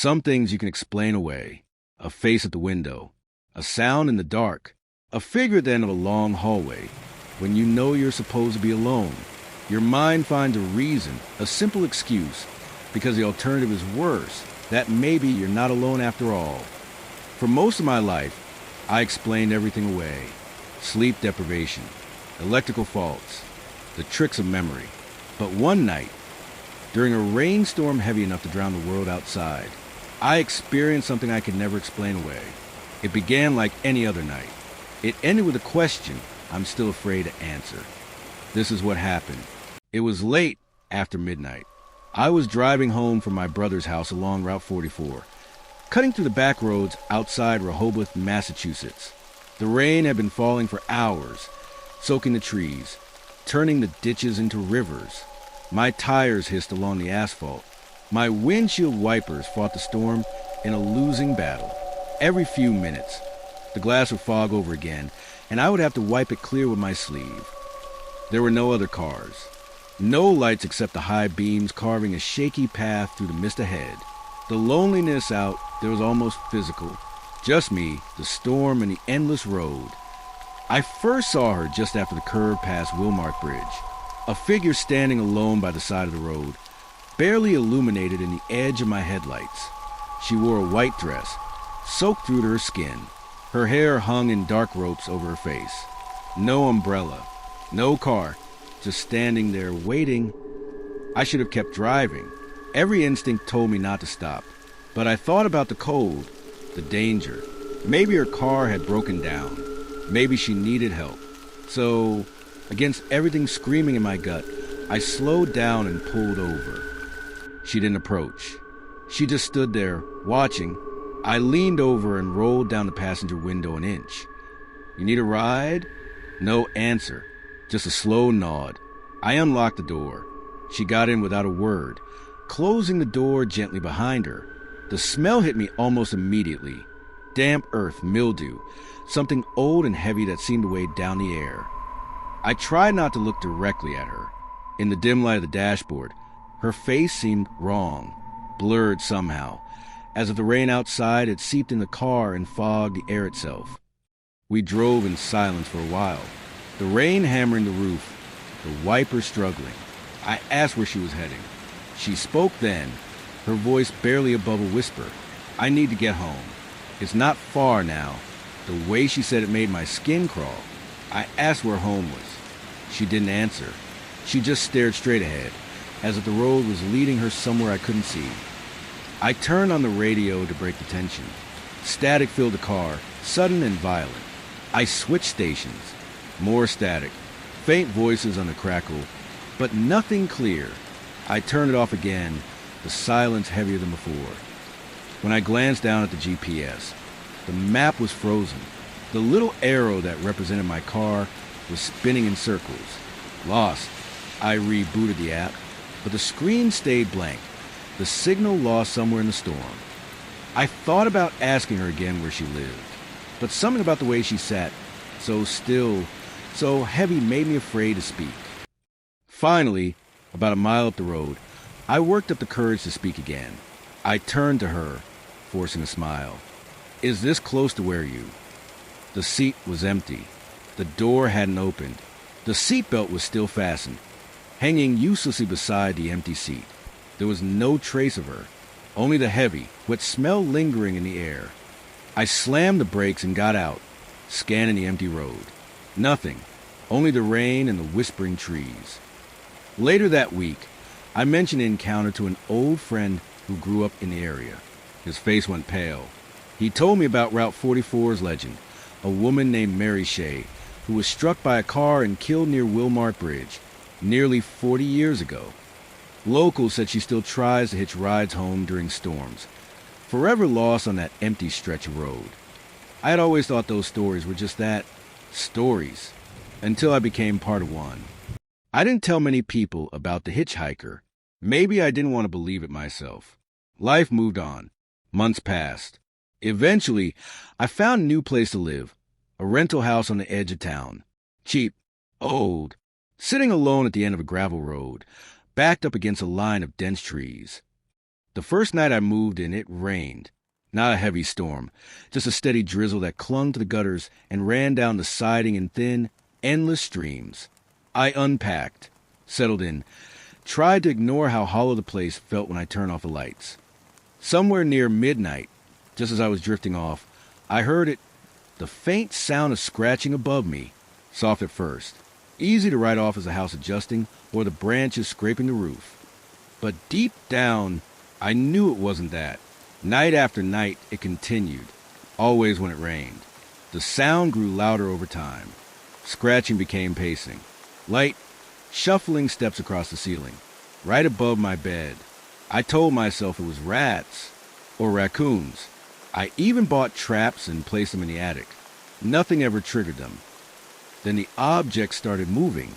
Some things you can explain away. A face at the window, a sound in the dark, a figure at the end of a long hallway. When you know you're supposed to be alone, your mind finds a reason, a simple excuse, because the alternative is worse, that maybe you're not alone after all. For most of my life, I explained everything away. Sleep deprivation, electrical faults, the tricks of memory. But one night, during a rainstorm heavy enough to drown the world outside, I experienced something I could never explain away. It began like any other night. It ended with a question I'm still afraid to answer. This is what happened. It was late after midnight. I was driving home from my brother's house along Route 44, cutting through the back roads outside Rehoboth, Massachusetts. The rain had been falling for hours, soaking the trees, turning the ditches into rivers. My tires hissed along the asphalt. My windshield wipers fought the storm in a losing battle. Every few minutes, the glass would fog over again, and I would have to wipe it clear with my sleeve. There were no other cars. No lights except the high beams carving a shaky path through the mist ahead. The loneliness out there was almost physical. Just me, the storm, and the endless road. I first saw her just after the curve past Wilmark Bridge. A figure standing alone by the side of the road, barely illuminated in the edge of my headlights. She wore a white dress, soaked through to her skin. Her hair hung in dark ropes over her face. No umbrella, no car, just standing there waiting. I should have kept driving. Every instinct told me not to stop. But I thought about the cold, the danger. Maybe her car had broken down. Maybe she needed help. So, against everything screaming in my gut, I slowed down and pulled over. She didn't approach. She just stood there, watching. I leaned over and rolled down the passenger window an inch. "You need a ride?" No answer, just a slow nod. I unlocked the door. She got in without a word, closing the door gently behind her. The smell hit me almost immediately. Damp earth, mildew, something old and heavy that seemed to weigh down the air. I tried not to look directly at her. In the dim light of the dashboard, her face seemed wrong, blurred somehow, as if the rain outside had seeped in the car and fogged the air itself. We drove in silence for a while, the rain hammering the roof, the wipers struggling. I asked where she was heading. She spoke then, her voice barely above a whisper. "I need to get home. It's not far now." The way she said it made my skin crawl. I asked where home was. She didn't answer. She just stared straight ahead, as if the road was leading her somewhere I couldn't see. I turned on the radio to break the tension. Static filled the car, sudden and violent. I switched stations. More static, faint voices on the crackle, but nothing clear. I turned it off again, the silence heavier than before. When I glanced down at the GPS, the map was frozen. The little arrow that represented my car was spinning in circles. Lost. I rebooted the app, but the screen stayed blank. The signal lost somewhere in the storm. I thought about asking her again where she lived, but something about the way she sat, so still, so heavy, made me afraid to speak. Finally, about a mile up the road, I worked up the courage to speak again. I turned to her, forcing a smile. "Is this close to where you?" The seat was empty. The door hadn't opened. The seatbelt was still fastened, hanging uselessly beside the empty seat. There was no trace of her, only the heavy, wet smell lingering in the air. I slammed the brakes and got out, scanning the empty road. Nothing, only the rain and the whispering trees. Later that week, I mentioned an encounter to an old friend who grew up in the area. His face went pale. He told me about Route 44's legend, a woman named Mary Shea, who was struck by a car and killed near Wilmark Bridge, nearly 40 years ago. Locals said she still tries to hitch rides home during storms, forever lost on that empty stretch of road. I had always thought those stories were just that, stories, until I became part of one. I didn't tell many people about the hitchhiker. Maybe I didn't want to believe it myself. Life moved on. Months passed. Eventually, I found a new place to live, a rental house on the edge of town. Cheap, old, sitting alone at the end of a gravel road, backed up against a line of dense trees. The first night I moved in, it rained. Not a heavy storm, just a steady drizzle that clung to the gutters and ran down the siding in thin, endless streams. I unpacked, settled in, tried to ignore how hollow the place felt when I turned off the lights. Somewhere near midnight, just as I was drifting off, I heard it, the faint sound of scratching above me, soft at first, easy to write off as the house adjusting or the branches scraping the roof. But deep down, I knew it wasn't that. Night after night, it continued, always when it rained. The sound grew louder over time. Scratching became pacing. Light, shuffling steps across the ceiling, right above my bed. I told myself it was rats or raccoons. I even bought traps and placed them in the attic. Nothing ever triggered them. Then the objects started moving.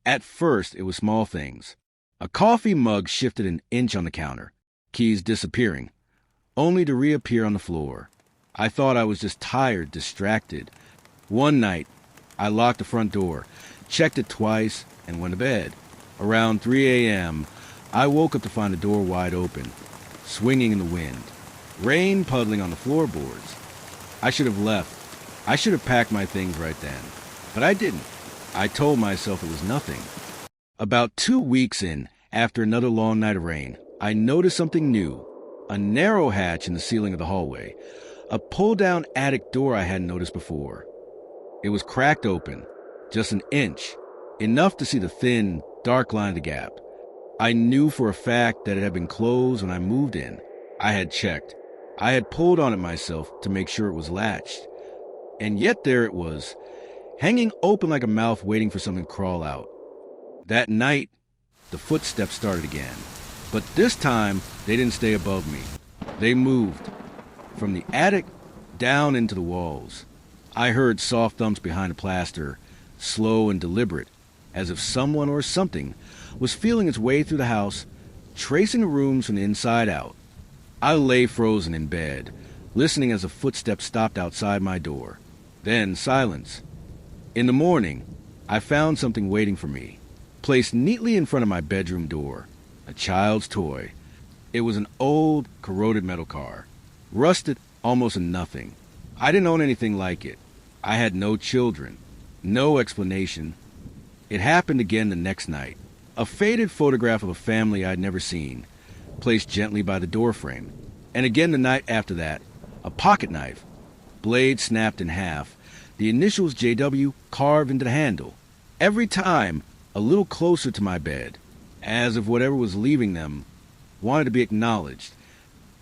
At first, it was small things. A coffee mug shifted an inch on the counter, keys disappearing, only to reappear on the floor. I thought I was just tired, distracted. One night, I locked the front door, checked it twice, and went to bed. Around 3 a.m., I woke up to find the door wide open, swinging in the wind, rain puddling on the floorboards. I should have left. I should have packed my things right then. But I didn't. I told myself it was nothing. About 2 weeks in, after another long night of rain, I noticed something new. A narrow hatch in the ceiling of the hallway. A pull-down attic door I hadn't noticed before. It was cracked open, just an inch, enough to see the thin, dark line of the gap. I knew for a fact that it had been closed when I moved in. I had checked. I had pulled on it myself to make sure it was latched. And yet there it was, hanging open like a mouth waiting for something to crawl out. That night, the footsteps started again. But this time, they didn't stay above me. They moved. From the attic, down into the walls. I heard soft thumps behind the plaster, slow and deliberate, as if someone or something was feeling its way through the house, tracing the rooms from the inside out. I lay frozen in bed, listening as the footsteps stopped outside my door. Then silence. In the morning, I found something waiting for me, placed neatly in front of my bedroom door. A child's toy. It was an old, corroded metal car, rusted almost to nothing. I didn't own anything like it. I had no children, no explanation. It happened again the next night. A faded photograph of a family I'd never seen, placed gently by the doorframe. And again the night after that, a pocket knife, blade snapped in half, the initials JW carved into the handle. Every time, a little closer to my bed, as if whatever was leaving them wanted to be acknowledged.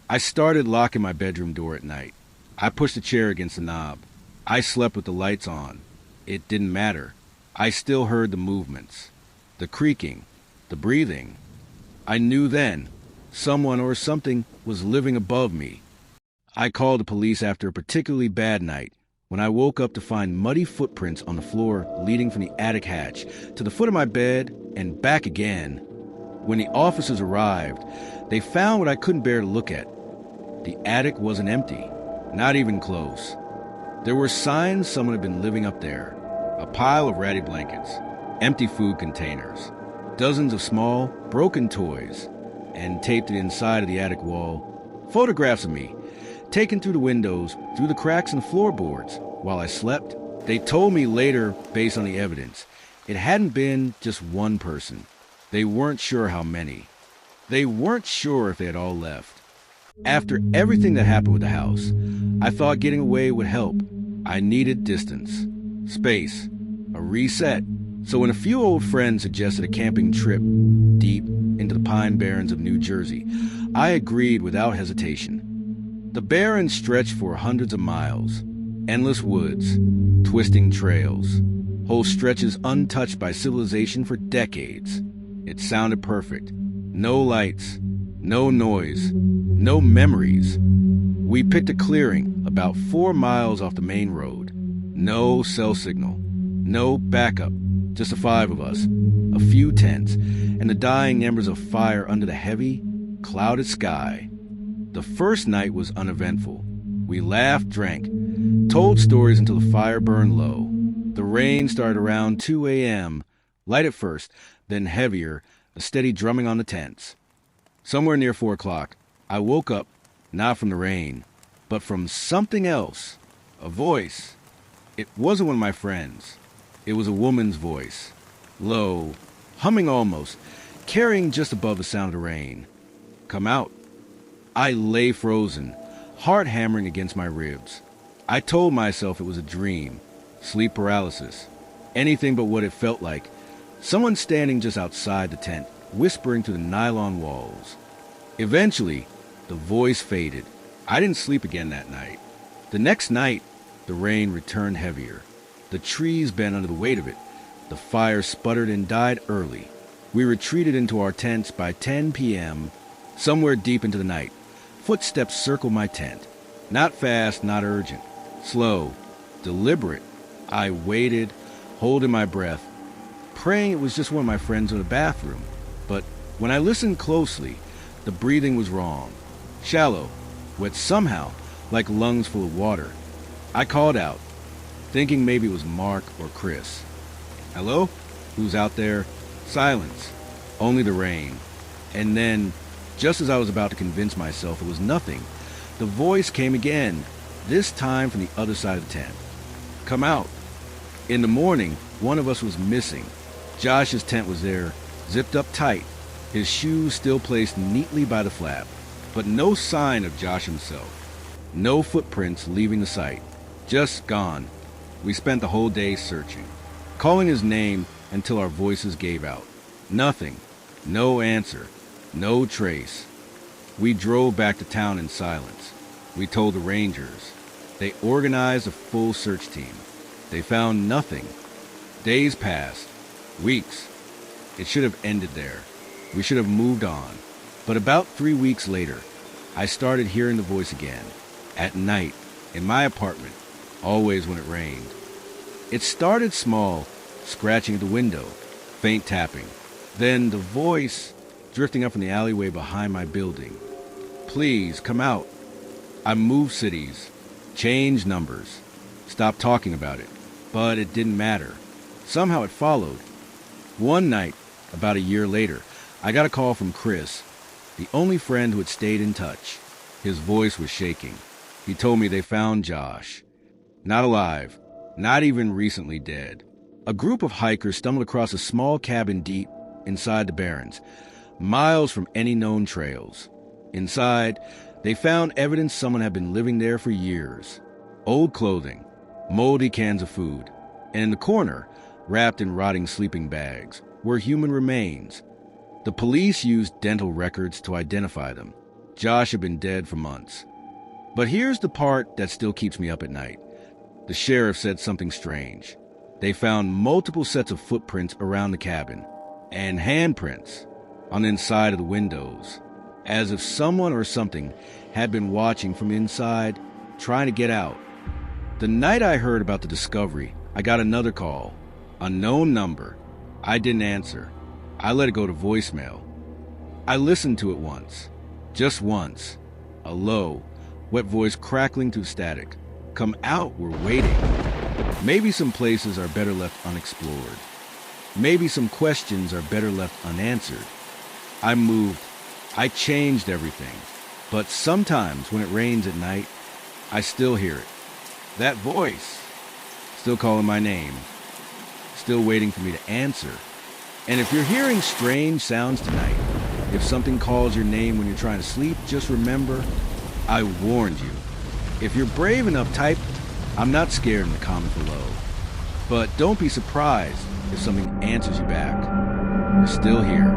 I started locking my bedroom door at night. I pushed a chair against the knob. I slept with the lights on. It didn't matter. I still heard the movements, the creaking, the breathing. I knew then someone or something was living above me. I called the police after a particularly bad night when I woke up to find muddy footprints on the floor leading from the attic hatch to the foot of my bed and back again. When the officers arrived, they found what I couldn't bear to look at. The attic wasn't empty, not even close. There were signs someone had been living up there. A pile of ratty blankets, empty food containers, dozens of small, broken toys, and taped to the inside of the attic wall, photographs of me, taken through the windows, through the cracks in the floorboards, while I slept. They told me later, based on the evidence, it hadn't been just one person. They weren't sure how many. They weren't sure if they had all left. After everything that happened with the house, I thought getting away would help. I needed distance, space, a reset. So when a few old friends suggested a camping trip deep into the Pine Barrens of New Jersey, I agreed without hesitation. The Barrens stretched for hundreds of miles, endless woods, twisting trails, whole stretches untouched by civilization for decades. It sounded perfect. No lights, no noise, no memories. We picked a clearing about 4 miles off the main road. No cell signal, no backup, just the 5 of us, a few tents, and the dying embers of fire under the heavy, clouded sky. The first night was uneventful. We laughed, drank, told stories until the fire burned low. The rain started around 2 a.m., light at first, then heavier, a steady drumming on the tents. Somewhere near 4 o'clock, I woke up, not from the rain, but from something else. A voice. It wasn't one of my friends. It was a woman's voice. Low, humming almost, carrying just above the sound of the rain. "Come out." I lay frozen, heart hammering against my ribs. I told myself it was a dream, sleep paralysis, anything but what it felt like. Someone standing just outside the tent, whispering through the nylon walls. Eventually, the voice faded. I didn't sleep again that night. The next night, the rain returned heavier. The trees bent under the weight of it. The fire sputtered and died early. We retreated into our tents by 10 p.m., somewhere deep into the night. Footsteps circled my tent. Not fast, not urgent. Slow, deliberate. I waited, holding my breath, praying it was just one of my friends in the bathroom. But when I listened closely, the breathing was wrong. Shallow, wet somehow, like lungs full of water. I called out, thinking maybe it was Mark or Chris. "Hello? Who's out there?" Silence. Only the rain. And then, just as I was about to convince myself it was nothing, the voice came again, this time from the other side of the tent. "Come out." In the morning, one of us was missing. Josh's tent was there, zipped up tight, his shoes still placed neatly by the flap, but no sign of Josh himself. No footprints leaving the site. Just gone. We spent the whole day searching, calling his name until our voices gave out. Nothing. No answer. No trace. We drove back to town in silence. We told the rangers. They organized a full search team. They found nothing. Days passed. Weeks. It should have ended there. We should have moved on. But about 3 weeks later, I started hearing the voice again. At night, in my apartment, always when it rained. It started small, scratching at the window, faint tapping. Then the voice drifting up from the alleyway behind my building. "Please, come out." I moved cities, changed numbers, stopped talking about it, but it didn't matter. Somehow it followed. One night, about a year later, I got a call from Chris, the only friend who had stayed in touch. His voice was shaking. He told me they found Josh. Not alive, not even recently dead. A group of hikers stumbled across a small cabin deep inside the Barrens, miles from any known trails. Inside, they found evidence someone had been living there for years. Old clothing, moldy cans of food, and in the corner, wrapped in rotting sleeping bags, were human remains. The police used dental records to identify them. Josh had been dead for months. But here's the part that still keeps me up at night. The sheriff said something strange. They found multiple sets of footprints around the cabin, and handprints on the inside of the windows, as if someone or something had been watching from inside, trying to get out. The night I heard about the discovery, I got another call. Unknown number. I didn't answer. I let it go to voicemail. I listened to it once. Just once. A low, wet voice crackling through static. "Come out, we're waiting." Maybe some places are better left unexplored. Maybe some questions are better left unanswered. I moved. I changed everything. But sometimes when it rains at night, I still hear it. That voice. Still calling my name. Still waiting for me to answer. And if you're hearing strange sounds tonight, if something calls your name when you're trying to sleep, just remember, I warned you. If you're brave enough, type, "I'm not scared" in the comments below. But don't be surprised if something answers you back. We're still here.